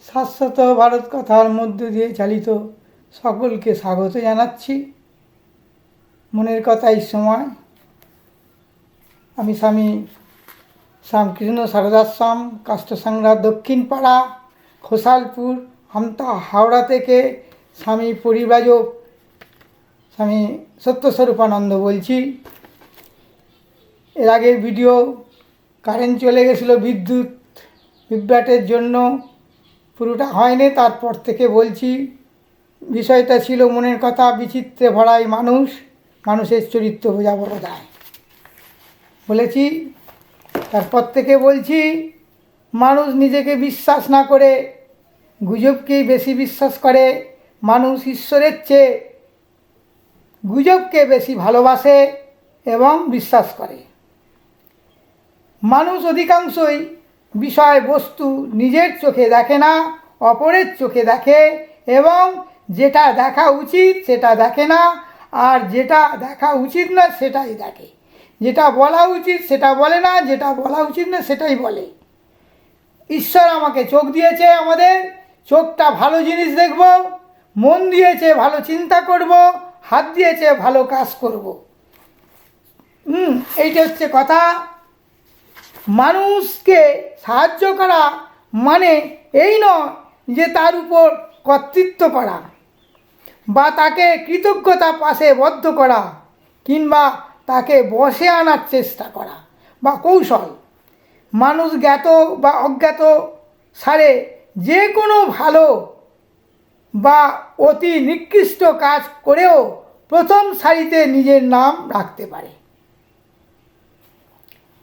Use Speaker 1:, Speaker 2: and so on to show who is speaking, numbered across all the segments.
Speaker 1: শাশ্বত ভারত কথার মধ্য দিয়ে চালিত সকলকে স্বাগত জানাচ্ছি। মনের কথা এই সময় আমি স্বামী শ্যামকৃষ্ণ সারদাশ্রম কাষ্টসাংরা দক্ষিণ পাড়া খোসালপুর আমতা হাওড়া থেকে স্বামী পরিব্রাজক স্বামী সত্যস্বরূপানন্দ বলছি। এর আগের ভিডিও কারেন্ট চলে গেছিলো বিদ্যুৎ বিভ্রাটের জন্য, পুরোটা হয়নি। তারপর থেকে বলছি, বিষয়টা ছিল মনের কথা, বিচিত্রে ভরাই মানুষ, মানুষের চরিত্র বোঝা বড় দায় বলেছি। তারপর থেকে বলছি, মানুষ নিজেকে বিশ্বাস না করে গুজবকেই বেশি বিশ্বাস করে। মানুষ ঈশ্বরের চেয়ে গুজবকে বেশি ভালোবাসে এবং বিশ্বাস করে। মানুষ অধিকাংশই বিষয়বস্তু নিজের চোখে দেখে না, অপরের চোখে দেখে, এবং যেটা দেখা উচিত সেটা দেখে না, আর যেটা দেখা উচিত না সেটাই দেখে। যেটা বলা উচিত সেটা বলে না, যেটা বলা উচিত না সেটাই বলে। ঈশ্বর আমাকে চোখ দিয়েছে, আমাদের চোখটা ভালো জিনিস দেখব, মন দিয়েছে ভালো চিন্তা করব, হাত দিয়েছে ভালো কাজ করব। এইটা হচ্ছে কথা। মানুষকে সাহায্য করা মানে এই নয় যে তার উপর কর্তৃত্ব করা বা তাকে কৃতজ্ঞতা পাশে বদ্ধ করা কিংবা তাকে বশে আনার চেষ্টা করা বা কৌশল। মানুষ জ্ঞাত বা অজ্ঞাত সারে যে কোনো ভালো বা অতি নিকৃষ্ট কাজ করেও প্রথম সারিতে নিজের নাম রাখতে পারে।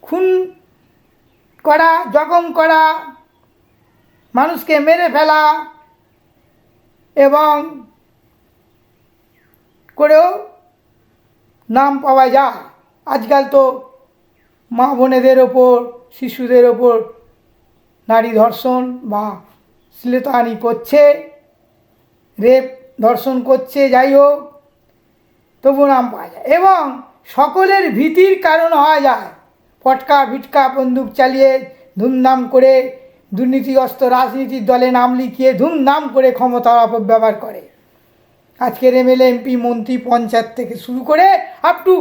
Speaker 1: খুন করা, জখম করা, মানুষকে মেরে ফেলা এবং করেও নাম পাওয়া যায়। আজকাল তো মা বোনেদের ওপর, শিশুদের ওপর নারী ধর্ষণ বা শ্লীলতাহানি করছে, রেপ ধর্ষণ করছে, যাই হোক তবু নাম পাওয়া যায়। এবং সকলের ভীতির কারণ হওয়া যায়। পটকা ভিটকা বন্দুক চালিয়ে ধুমধাম করে দুর্নীতিগ্রস্ত রাজনীতির দলে নাম লিখিয়ে ধুমধাম করে ক্ষমতার অপব্যবহার করে। আজকের এমএলএ, এমপি, মন্ত্রী, পঞ্চায়েত থেকে শুরু করে আপ টু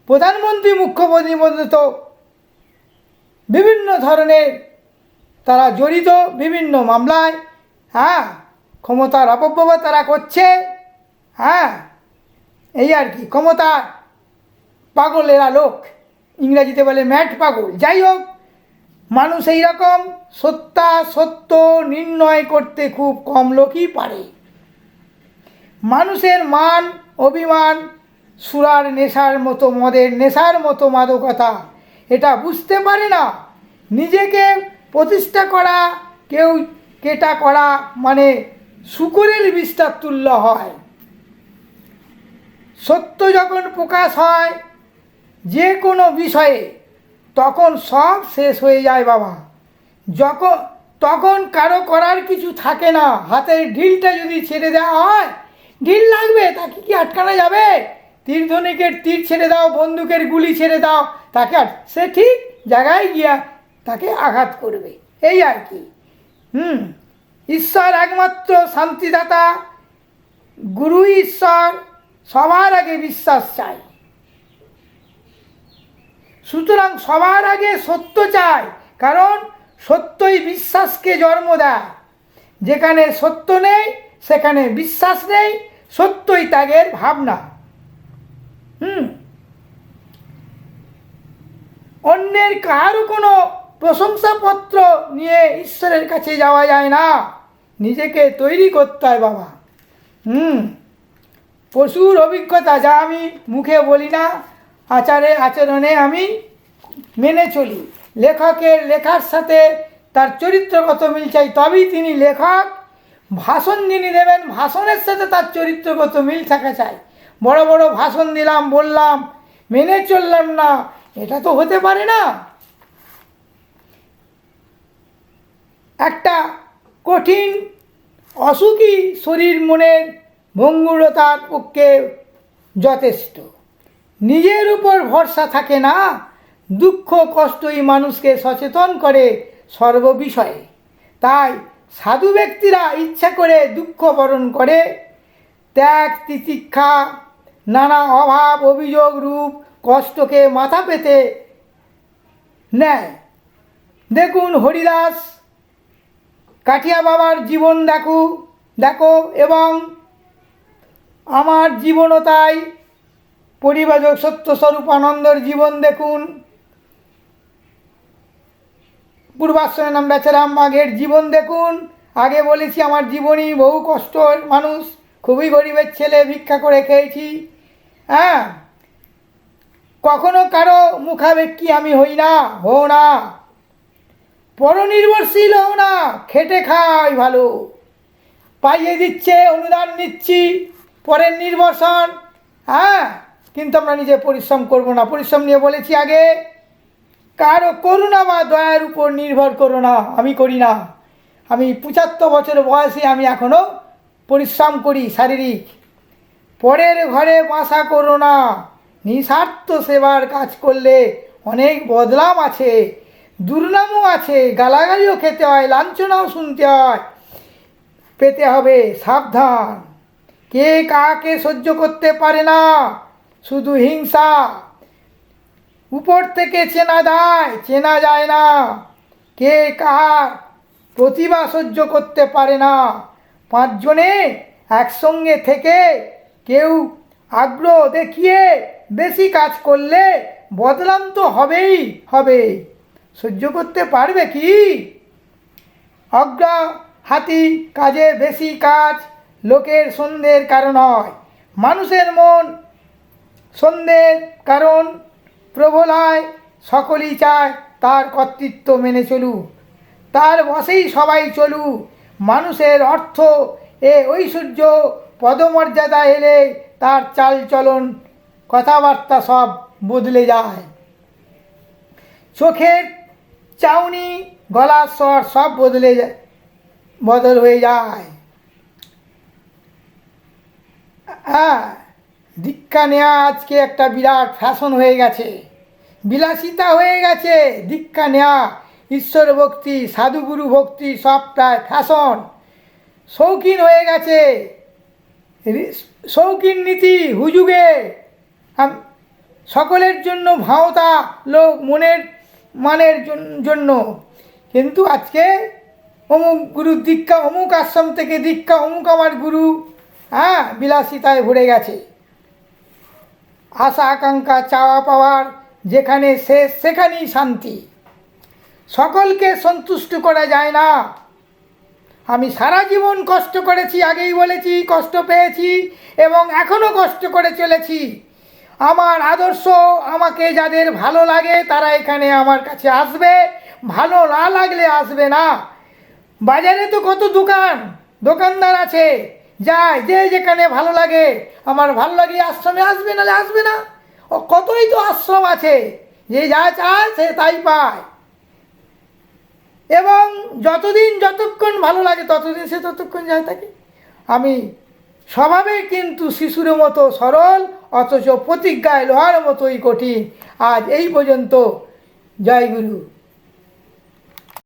Speaker 1: প্রধানমন্ত্রী, মুখ্যমন্ত্রী পর্যন্ত বিভিন্ন ধরনের তারা জড়িত বিভিন্ন মামলায়। ক্ষমতার অপব্যবহার তারা করছে। এই আর কি, ক্ষমতার পাগলেরা লোক, ইংরেজিতে বলে ম্যাড পাগল। যাই হোক, মানুষ এই রকম সত্য নির্ণয় করতে খুব কম লোকই পারে। মানুষের মান অভিমান সুরার নেশার মতো, মদের নেশার মতো মাদকতা, এটা বুঝতে পারে না। নিজেকে প্রতিষ্ঠা করা, কেউ কেটা করা মানে শূকরের বিষ্ঠার তুল্য হয়। সত্য যখন প্রকাশ হয় যে কোনো বিষয়ে, তখন সব শেষ হয়ে যায় বাবা। তখন কারো করার কিছু থাকে না। হাতের ঢিলটা যদি ছেড়ে দেওয়া হয়, ঢিল লাগবে, তাকে কি আটকানো যাবে? তীর ধনুকের তীর ছেড়ে দাও, বন্দুকের গুলি ছেড়ে দাও, তাকে সে ঠিক জায়গায় গিয়া তাকে আঘাত করবে। এই আর কি। ঈশ্বর একমাত্র শান্তিদাতা, গুরু ঈশ্বর, সবার আগে বিশ্বাস চাই। সুতরাং সবার আগে সত্য চাই, কারণ সত্যই বিশ্বাসকে জন্ম দেয়। যেখানে সত্য নেই সেখানে বিশ্বাস নেই, সত্যই ত্যাগের ভাবনা। অন্যের কারো কোনো প্রশংসাপত্র নিয়ে ঈশ্বরের কাছে যাওয়া যায় না, নিজেকে তৈরি করতে হয় বাবা। প্রচুর অভিজ্ঞতা, যা আমি মুখে বলি না, আচারে আচরণে আমি মেনে চলি। লেখকের লেখার সাথে তার চরিত্রগত মিল চাই, তবেই তিনি লেখক। ভাষণ যিনি দেবেন, ভাষণের সাথে তার চরিত্রগত মিল থাকা চাই। বড় বড় ভাষণ দিলাম, বললাম, মেনে চললাম না, এটা তো হতে পারে না। একটা কঠিন অসুখী শরীর মনের ভঙ্গুরতার পক্ষে যথেষ্ট। নিজের উপর ভরসা থাকে না। দুঃখ কষ্টই মানুষকে সচেতন করে সর্ববিষয়ে। তাই সাধু ব্যক্তিরা ইচ্ছা করে দুঃখ বরণ করে, ত্যাগ তিতিক্ষা নানা অভাব অভিযোগ রূপ কষ্টকে মাথা পেতে নেয়। দেখুন হরিদাস কাঠিয়া বাবার জীবন দেখো এবং আমার জীবনও তাই। পরিবাজক সত্যস্বরূপ আনন্দর জীবন দেখুন। পূর্বাশ্রমের নাম বেচারাম বাঘের জীবন দেখুন। আগে বলেছি আমার জীবনই বহু কষ্টর মানুষ, খুবই গরিবের ছেলে, ভিক্ষা করে খেয়েছি। হ্যাঁ, কখনো কারো মুখাপেক্ষী আমি হই না, হও না। পরনির্ভরশীল হও না, খেটে খাই ভালো। পাইয়ে দিচ্ছে, অনুদান নিচ্ছি, পরের নির্ভরশন। হ্যাঁ, কিন্তু আমরা নিজে পরিশ্রম করব না। পরিশ্রম নিয়ে বলেছি আগে। কারো করুণা বা দয়ার উপর নির্ভর করো না, আমি করি না। আমি 75 বছর বয়সে আমি এখনও পরিশ্রম করি শারীরিক। পরের ঘরে বাসা করো না, নিঃস্বার্থ সেবার কাজ করলে অনেক বদনাম আছে, দুর্নামও আছে, গালাগালিও খেতে হয়, লাঞ্ছনাও শুনতে হয়, পেতে হবে, সাবধান। কে কাকে সহ্য করতে পারে না, শুধু হিংসা। উপর থেকে চেনা যায় না। কে কার প্রতিভা সহ্য করতে পারে না। 5 জনে একসঙ্গে থেকে কেউ আগ্রহ দেখিয়ে বেশি কাজ করলে বদনাম তো হবেই হবে। সহ্য করতে পারবে কি? অগ্রহাতি কাজে বেশি কাজ লোকের সন্দেহের কারণ হয়। মানুষের মন সন্দেহের কারণ প্রবল হয়। সকলেই চায় তার কর্তৃত্ব মেনে চলুক, তার বশেই সবাই চলুক। মানুষের অর্থ ঐশ্বর্য পদমর্যাদা এলে তার চালচলন কথাবার্তা সব বদলে যায়। চোখের চাউনি গলার স্বর সব বদল হয়ে যায়। হ্যাঁ, দীক্ষা নেওয়া আজকে একটা বিরাট ফ্যাশন হয়ে গেছে, বিলাসিতা হয়ে গেছে। দীক্ষা নেওয়া, ঈশ্বর ভক্তি, সাধুগুরু ভক্তি সব প্রায় ফ্যাশন, শৌখিন হয়ে গেছে। শৌখিন নীতি হুজুগে সকলের জন্য ভাওতা লোক মানের জন্য। কিন্তু আজকে অমুক গুরুর দীক্ষা, অমুক আশ্রম থেকে দীক্ষা, অমুক আমার গুরু। হ্যাঁ, বিলাসিতায় ভরে গেছে। আশা আকাঙ্ক্ষা চাওয়া পাওয়ার যেখানে শেষ সেখানেই শান্তি। সকলকে সন্তুষ্ট করা যায় না। আমি সারা জীবন কষ্ট করেছি, আগেই বলেছি, কষ্ট পেয়েছি এবং এখনও কষ্ট করে চলেছি। আমার আদর্শ আমাকে যাদের ভালো লাগে তারা এখানে আমার কাছে আসবে, ভালো না লাগলে আসবে না। বাজারে তো কত দোকানদার আছে, যায় যে যেখানে ভালো লাগে, আমার ভালো লাগে আশ্রমে আসবে, নাহলে আসবে না। ও কতই তো আশ্রম আছে, যে যা চায় সে তাই পায়। এবং যতক্ষণ ভালো লাগে ততদিন সে ততক্ষণ যায় থাকে। আমি স্বভাবে কিন্তু শিশুর মতো সরল, অথচ প্রতিজ্ঞায় লোহার মতোই কঠিন। আজ এই পর্যন্ত। জয় গুরু।